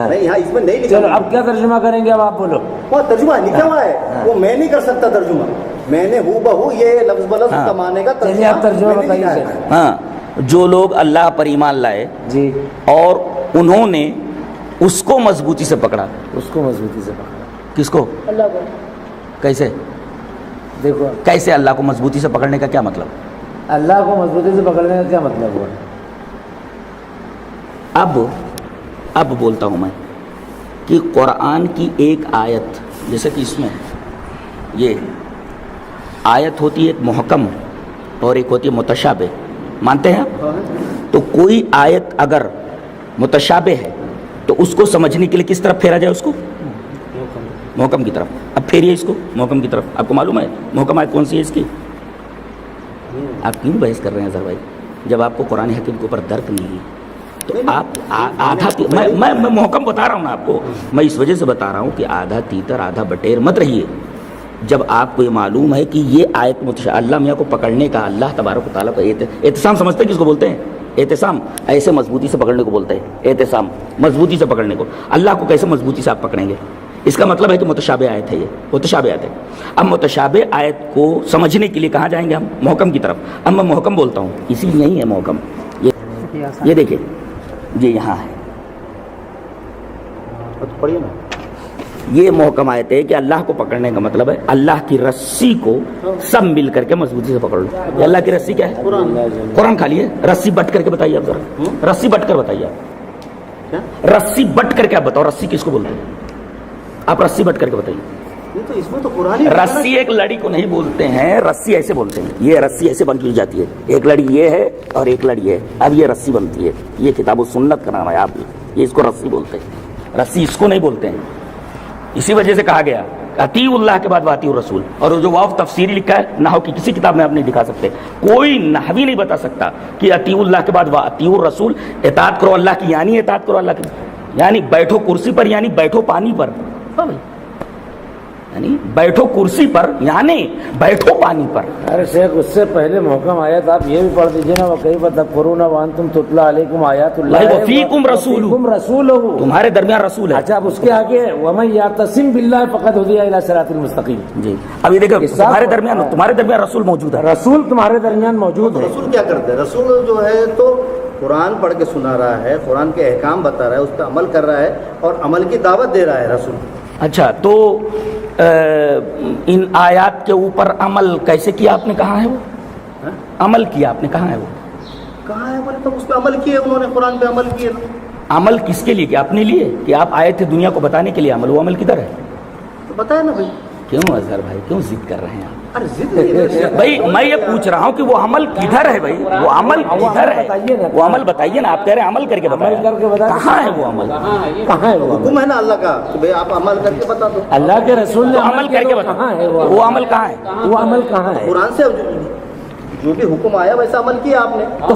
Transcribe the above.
نہیں یہاں اس میں نہیں لکھا. چلو اب کیا ترجمہ کریں گے؟ اب آپ بولو. وہ ترجمہ لکھا ہوا ہے, وہ میں نہیں کر سکتا ترجمہ. میں نے ہو بہو یہ لفظ بلفظ کمانے کا چلیے آپ ترجمہ بتائیے. ہاں, جو لوگ اللہ پر ایمان لائے جی, اور انہوں نے اس کو مضبوطی سے پکڑا. اس کو مضبوطی سے پکڑا. کس کو؟ اللہ کو. کیسے؟ دیکھو کیسے اللہ کو مضبوطی سے پکڑنے کا کیا مطلب؟ اللہ کو مضبوطی سے پکڑنے کا کیا مطلب ہوا؟ اب بولتا ہوں میں کہ قرآن کی ایک آیت, جیسے کہ اس میں یہ آیت ہوتی ہے ایک محکم اور ایک ہوتی ہے متشابہ, مانتے ہیں آپ؟ تو کوئی آیت اگر متشابہ ہے تو اس کو سمجھنے کے لیے کس طرف پھیرا جائے؟ اس کو محکم کی طرف. اب پھیریے اس کو محکم کی طرف. آپ کو معلوم ہے محکم آیت کون سی ہے اس کی؟ آپ کیوں بحث کر رہے ہیں ظاہر بھائی, جب آپ کو قرآن حکیم کے اوپر درک نہیں ہے تو آپ آدھا, میں محکم بتا رہا ہوں نا آپ کو, میں اس وجہ سے بتا رہا ہوں کہ آدھا تیتر آدھا بٹیر مت رہیے. جب آپ کو یہ معلوم ہے کہ یہ آیت اللہ میاں کو پکڑنے کا, اللہ تبارک و تعالیٰ کا اعتصام سمجھتے ہیں کس کو بولتے ہیں؟ اعتصام. ایسے مضبوطی سے پکڑنے کو بولتے ہیں اعتصام, مضبوطی سے پکڑنے کو. اللہ کو کیسے مضبوطی سے آپ پکڑیں گے؟ اس کا مطلب ہے کہ متشابہ آیت ہے, یہ متشابہ آیت ہے. اب متشابہ آیت کو سمجھنے کے لیے کہاں جائیں گے ہم؟ محکم کی طرف. اب میں محکم بولتا ہوں, اسی نہیں ہے محکم, یہ دیکھیں یہ یہاں ہے, پڑھیے نا. یہ محکم آیت ہے کہ اللہ کو پکڑنے کا مطلب ہے اللہ کی رسی کو سب مل کر کے مضبوطی سے پکڑ لو. یہ اللہ کی رسی کیا ہے؟ قرآن خالی ہے. رسی بٹ کر کے بتائیے آپ ذرا, رسی بٹ کر بتائیے آپ, رسی بٹ کر کے آپ بتاؤ, رسی کس کو بولتے ہیں آپ؟ رسی بٹ کر کے بتائیے. تو اس میں تو قرآن رسی ایک لڑی کو نہیں بولتے ہیں, رسی ایسے بولتے ہیں. یہ رسی ایسے بن کی جاتی ہے, ایک لڑی یہ ہے اور ایک لڑی ہے, اب یہ رسی بنتی ہے. یہ کتاب و سنت کا نام ہے, آپ یہ اس کو رسی بولتے ہیں. رسی اس کو نہیں بولتے ہیں. اسی وجہ سے کہا گیا اطیعوا اللہ کے بعد واطیعوا الرسول. اور جو واو تفسیری لکھا ہے نحو کی کسی کتاب میں آپ نہیں دکھا سکتے, کوئی نحوی نہیں بتا سکتا کہ اطیعوا اللہ کے بعد واطیعوا الرسول, اطاعت کرو اللہ کی یعنی اطاعت کرو اللہ کی, یعنی بیٹھو کرسی پر یعنی بیٹھو پانی پر, یعنی بیٹھو کرسی پر یعنی بیٹھو پانی پر. ارے شیخ اس سے پہلے محکم آیت آپ یہ بھی پڑھ دیجیے نا, وَكَيْفَ تَكْفُرُونَ وَأَنْتُمْ تُتْلَىٰ عَلَيْكُمْ آيَاتُ اللَّهِ وَفِيكُمْ رَسُولُهُ, تمہارے درمیان رسول ہے. اچھا اب اس کے آگے وَمَن يَعْتَصِم بِاللَّهِ فَقَدْ هُدِيَ إِلَىٰ صِرَاطٍ مُسْتَقِيمٍ. جی اب یہ دیکھو تمہارے درمیان رسول موجود ہے. رسول تمہارے درمیان موجود ہے. رسول کیا کرتے ہیں؟ رسول جو ہے تو قرآن پڑھ کے سنا رہا ہے, قرآن کے احکام بتا رہا ہے, اس پہ عمل کر رہا ہے اور عمل کی دعوت دے رہا ہے رسول. اچھا تو ان آیات کے اوپر عمل کیسے کیا آپ نے کہا ہے؟ وہ عمل کیا آپ نے کہا ہے؟ وہ کہاں ہے بولے تو اس پہ عمل کیے انہوں نے, قرآن پہ عمل کیے نا. عمل کس کے لیے کیا؟ اپنے لیے کہ آپ آئے تھے دنیا کو بتانے کے لیے عمل, وہ عمل کدھر ہے؟ تو بتایا نا بھائی. کیوں اظہر بھائی کیوں ضد کر رہے ہیں آپ؟ ارے ضد نہیں بھائی میں یہ پوچھ رہا ہوں کہ وہ عمل کدھر ہے بھائی, وہ عمل کدھر ہے؟ وہ عمل بتائیے نا, آپ کہہ رہے ہیں عمل کر کے بتائیں, کہاں ہے وہ عمل؟ کہاں ہے وہ حکم ہے نا اللہ کا کہ بھئی آپ عمل کر کے بتا دو. اللہ کے رسول نے عمل کر کے بتاؤ, وہ عمل کہاں ہے؟ وہ عمل کہاں ہے؟ قرآن سے جو بھی حکم آیا ویسا عمل کیا آپ نے. تو